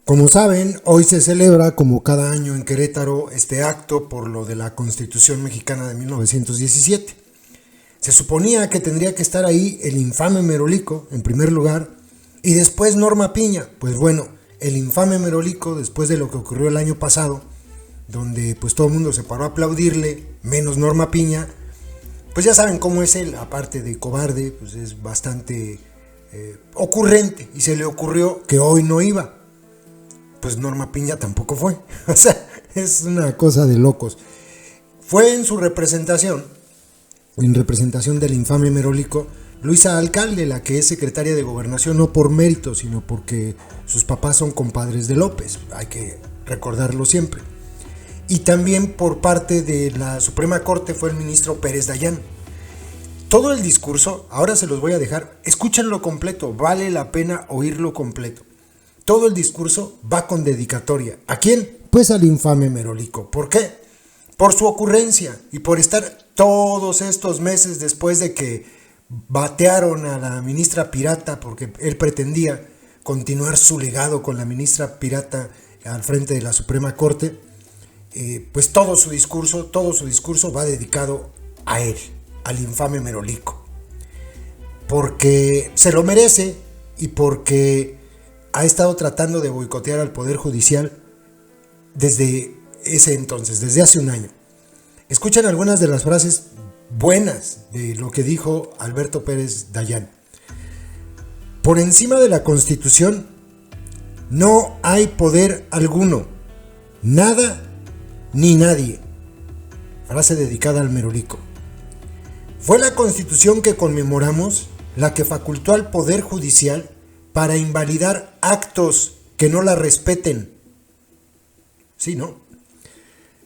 Como saben, hoy se celebra, como cada año en Querétaro, este acto por lo de la Constitución Mexicana de 1917. Se suponía que tendría que estar ahí el infame Merolico, en primer lugar, y después Norma Piña. Pues bueno, el infame Merolico, después de lo que ocurrió el año pasado, donde pues todo el mundo se paró a aplaudirle, menos Norma Piña, pues ya saben cómo es él, aparte de cobarde, pues es bastante ocurrente, y se le ocurrió que hoy no iba. Pues Norma Piña tampoco fue. O sea, es una cosa de locos. Fue en su representación, en representación del infame Merolico, Luisa Alcalde, la que es secretaria de Gobernación, no por mérito, sino porque sus papás son compadres de López. Hay que recordarlo siempre. Y también por parte de la Suprema Corte fue el ministro Pérez Dayán. Todo el discurso, ahora se los voy a dejar, escúchenlo completo, vale la pena oírlo completo. Todo el discurso va con dedicatoria. ¿A quién? Pues al infame Merolico. ¿Por qué? Por su ocurrencia y por estar todos estos meses después de que batearon a la ministra pirata, porque él pretendía continuar su legado con la ministra pirata al frente de la Suprema Corte. Pues todo su discurso va dedicado a él, al infame Merolico. Porque se lo merece y porque ha estado tratando de boicotear al Poder Judicial desde ese entonces, desde hace un año. Escuchen algunas de las frases buenas de lo que dijo Alberto Pérez Dayán. Por encima de la Constitución no hay poder alguno, nada ni nadie. Frase dedicada al Merolico. Fue la Constitución que conmemoramos la que facultó al Poder Judicial para invalidar actos que no la respeten. Sí, ¿no?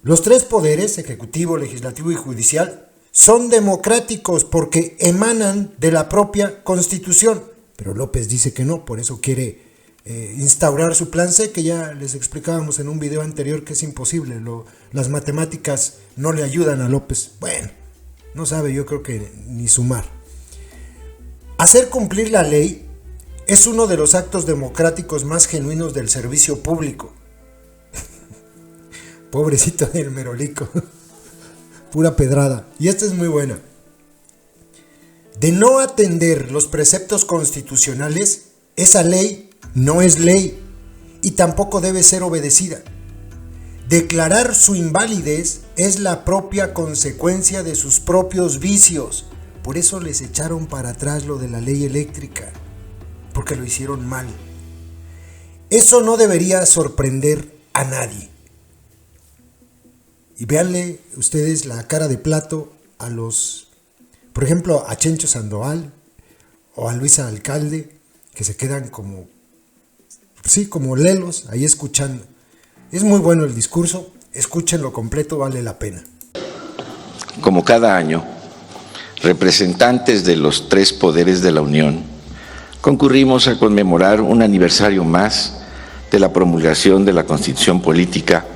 Los tres poderes, ejecutivo, legislativo y judicial, son democráticos porque emanan de la propia Constitución. Pero López dice que no, por eso quiere instaurar su plan C, que ya les explicábamos en un video anterior que es imposible. Las matemáticas no le ayudan a López. Bueno, no sabe, yo creo que ni sumar. Hacer cumplir la ley es uno de los actos democráticos más genuinos del servicio público. Pobrecito del Merolico. Pura pedrada. Y esta es muy buena. De no atender los preceptos constitucionales, esa ley no es ley y tampoco debe ser obedecida. Declarar su invalidez es la propia consecuencia de sus propios vicios. Por eso les echaron para atrás lo de la ley eléctrica. Porque lo hicieron mal. Eso no debería sorprender a nadie. Y véanle ustedes la cara de plato a los, por ejemplo, a Chencho Sandoval o a Luisa Alcalde, que se quedan como, sí, como lelos ahí escuchando. Es muy bueno el discurso, escúchenlo completo, vale la pena. Como cada año, representantes de los tres poderes de la Unión concurrimos a conmemorar un aniversario más de la promulgación de la Constitución Política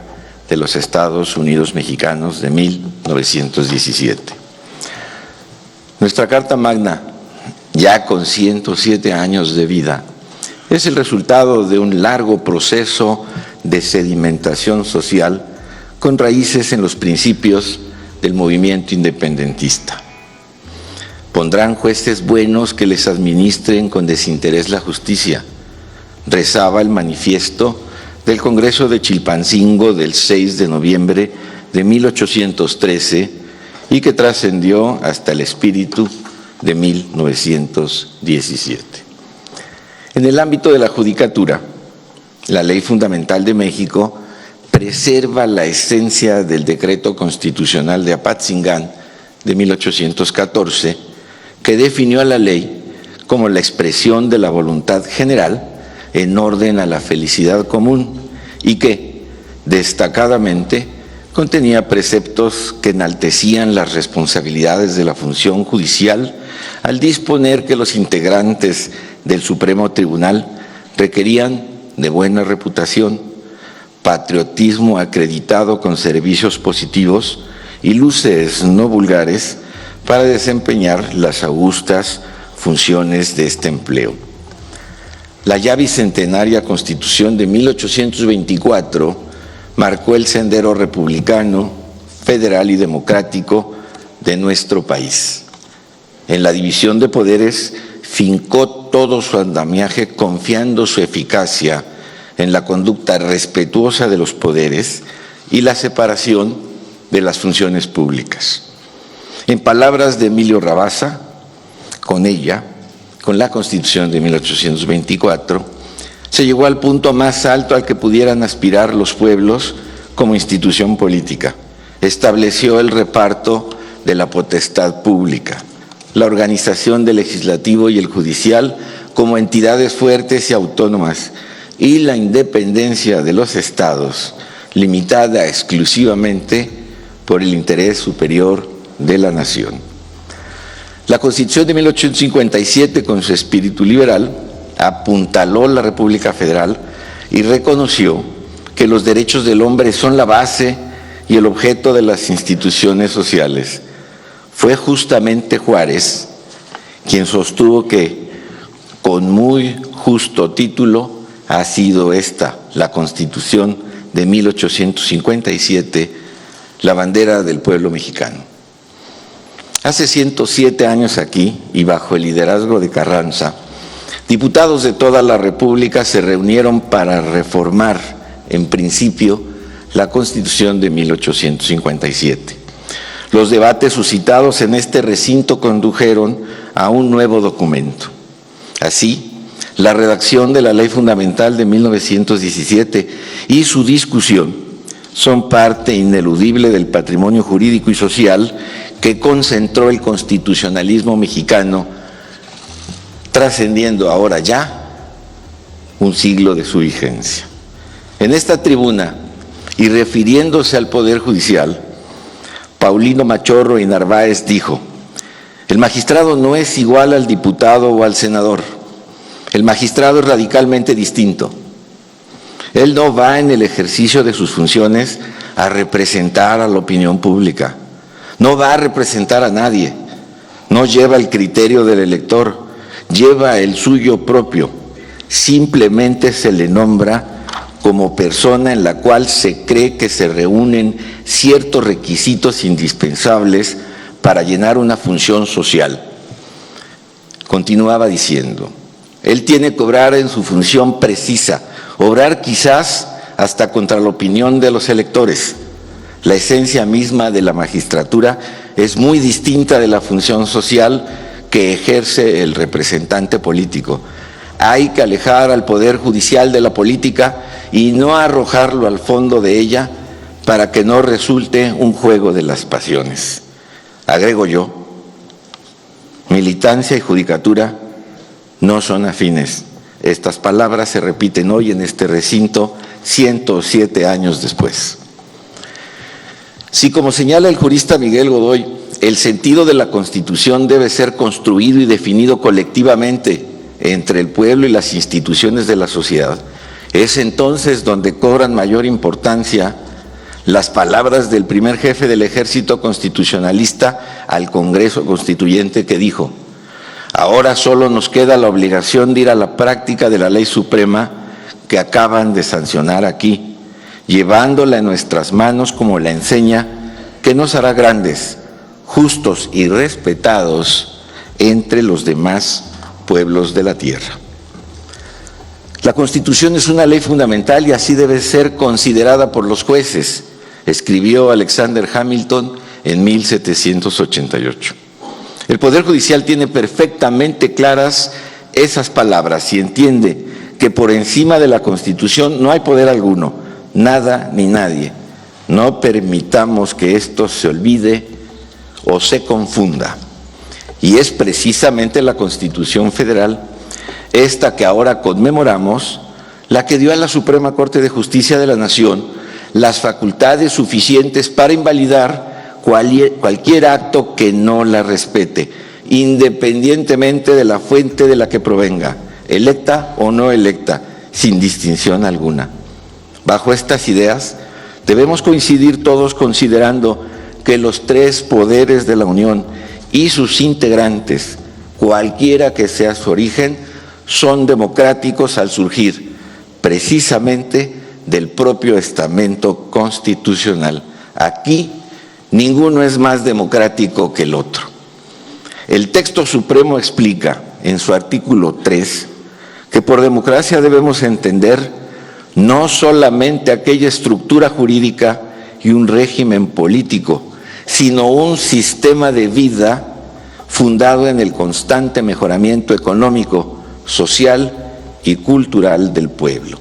de los Estados Unidos Mexicanos de 1917. Nuestra Carta Magna, ya con 107 años de vida, es el resultado de un largo proceso de sedimentación social con raíces en los principios del movimiento independentista. Pondrán jueces buenos que les administren con desinterés la justicia, rezaba el manifiesto del Congreso de Chilpancingo del 6 de noviembre de 1813 y que trascendió hasta el espíritu de 1917. En el ámbito de la judicatura, la Ley Fundamental de México preserva la esencia del Decreto Constitucional de Apatzingán de 1814, que definió a la ley como la expresión de la voluntad general en orden a la felicidad común y que, destacadamente, contenía preceptos que enaltecían las responsabilidades de la función judicial al disponer que los integrantes del Supremo Tribunal requerían de buena reputación, patriotismo acreditado con servicios positivos y luces no vulgares para desempeñar las augustas funciones de este empleo. La ya bicentenaria Constitución de 1824 marcó el sendero republicano, federal y democrático de nuestro país. En la división de poderes fincó todo su andamiaje confiando su eficacia en la conducta respetuosa de los poderes y la separación de las funciones públicas. En palabras de Emilio Rabasa, con la Constitución de 1824, se llegó al punto más alto al que pudieran aspirar los pueblos como institución política. Estableció el reparto de la potestad pública, la organización del legislativo y el judicial como entidades fuertes y autónomas, y la independencia de los estados, limitada exclusivamente por el interés superior de la nación. La Constitución de 1857, con su espíritu liberal, apuntaló la República Federal y reconoció que los derechos del hombre son la base y el objeto de las instituciones sociales. Fue justamente Juárez quien sostuvo que, con muy justo título, ha sido esta, la Constitución de 1857, la bandera del pueblo mexicano. Hace 107 años aquí, y bajo el liderazgo de Carranza, diputados de toda la República se reunieron para reformar, en principio, la Constitución de 1857. Los debates suscitados en este recinto condujeron a un nuevo documento. Así, la redacción de la Ley Fundamental de 1917 y su discusión son parte ineludible del patrimonio jurídico y social que concentró el constitucionalismo mexicano, trascendiendo ahora ya un siglo de su vigencia. En esta tribuna, y refiriéndose al Poder Judicial, Paulino Machorro y Narváez dijo: el magistrado no es igual al diputado o al senador. El magistrado es radicalmente distinto. Él no va en el ejercicio de sus funciones a representar a la opinión pública. No va a representar a nadie. No lleva el criterio del elector, lleva el suyo propio. Simplemente se le nombra como persona en la cual se cree que se reúnen ciertos requisitos indispensables para llenar una función social. Continuaba diciendo: él tiene que obrar en su función precisa, obrar quizás hasta contra la opinión de los electores. La esencia misma de la magistratura es muy distinta de la función social que ejerce el representante político. Hay que alejar al Poder Judicial de la política y no arrojarlo al fondo de ella para que no resulte un juego de las pasiones. Agrego yo, militancia y judicatura no son afines. Estas palabras se repiten hoy en este recinto 107 años después. Si, como señala el jurista Miguel Godoy, el sentido de la Constitución debe ser construido y definido colectivamente entre el pueblo y las instituciones de la sociedad, es entonces donde cobran mayor importancia las palabras del primer jefe del ejército constitucionalista al Congreso Constituyente, que dijo: ahora solo nos queda la obligación de ir a la práctica de la ley suprema que acaban de sancionar aquí, llevándola en nuestras manos como la enseña que nos hará grandes, justos y respetados entre los demás pueblos de la tierra. La Constitución es una ley fundamental y así debe ser considerada por los jueces, escribió Alexander Hamilton en 1788. El Poder Judicial tiene perfectamente claras esas palabras y entiende que por encima de la Constitución no hay poder alguno, nada ni nadie. No permitamos que esto se olvide o se confunda. Y es precisamente la Constitución Federal, esta que ahora conmemoramos, la que dio a la Suprema Corte de Justicia de la Nación las facultades suficientes para invalidar cualquier acto que no la respete, independientemente de la fuente de la que provenga, electa o no electa, sin distinción alguna. Bajo estas ideas, debemos coincidir todos considerando que los tres poderes de la Unión y sus integrantes, cualquiera que sea su origen, son democráticos al surgir precisamente del propio estamento constitucional. Aquí ninguno es más democrático que el otro. El texto supremo explica en su artículo 3 que por democracia debemos entender no solamente aquella estructura jurídica y un régimen político, sino un sistema de vida fundado en el constante mejoramiento económico, social y cultural del pueblo.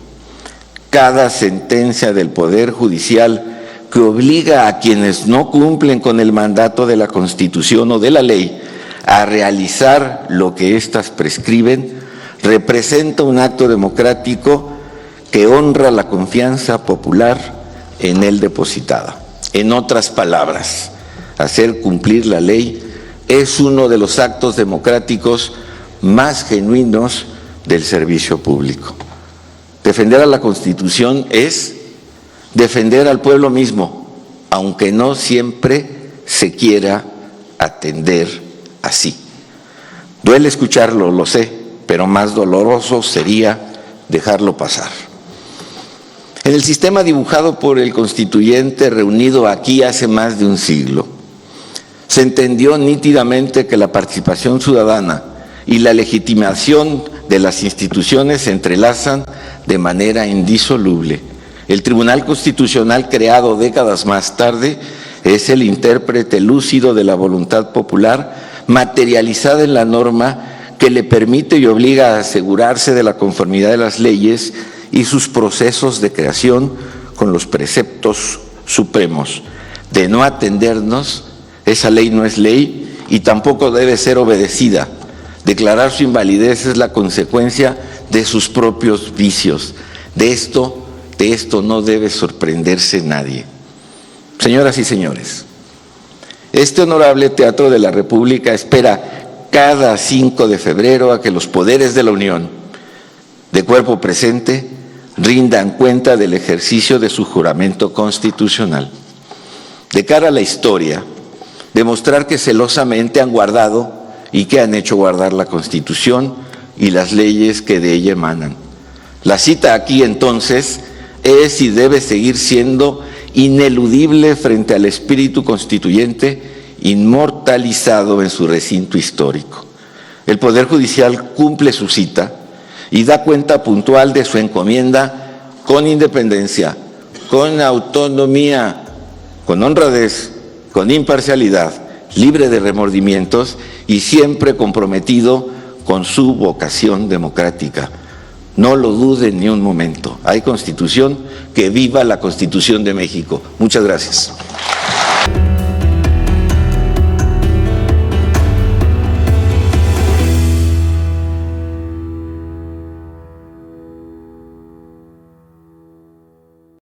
Cada sentencia del Poder Judicial que obliga a quienes no cumplen con el mandato de la Constitución o de la ley a realizar lo que éstas prescriben, representa un acto democrático que honra la confianza popular en él depositada. En otras palabras, hacer cumplir la ley es uno de los actos democráticos más genuinos del servicio público. Defender a la Constitución es defender al pueblo mismo, aunque no siempre se quiera atender así. Duele escucharlo, lo sé, pero más doloroso sería dejarlo pasar. En el sistema dibujado por el constituyente reunido aquí hace más de un siglo, se entendió nítidamente que la participación ciudadana y la legitimación de las instituciones se entrelazan de manera indisoluble. El Tribunal Constitucional, creado décadas más tarde, es el intérprete lúcido de la voluntad popular materializada en la norma que le permite y obliga a asegurarse de la conformidad de las leyes y sus procesos de creación con los preceptos supremos. De no atendernos, esa ley no es ley y tampoco debe ser obedecida. Declarar su invalidez es la consecuencia de sus propios vicios. De esto no debe sorprenderse nadie. Señoras y señores, este honorable Teatro de la República espera cada 5 de febrero a que los poderes de la Unión, de cuerpo presente, rindan cuenta del ejercicio de su juramento constitucional. De cara a la historia, demostrar que celosamente han guardado y que han hecho guardar la Constitución y las leyes que de ella emanan. La cita aquí entonces es y debe seguir siendo ineludible frente al espíritu constituyente inmortalizado en su recinto histórico. El Poder Judicial cumple su cita y da cuenta puntual de su encomienda con independencia, con autonomía, con honradez, con imparcialidad, libre de remordimientos y siempre comprometido con su vocación democrática. No lo duden ni un momento. Hay Constitución, que viva la Constitución de México. Muchas gracias.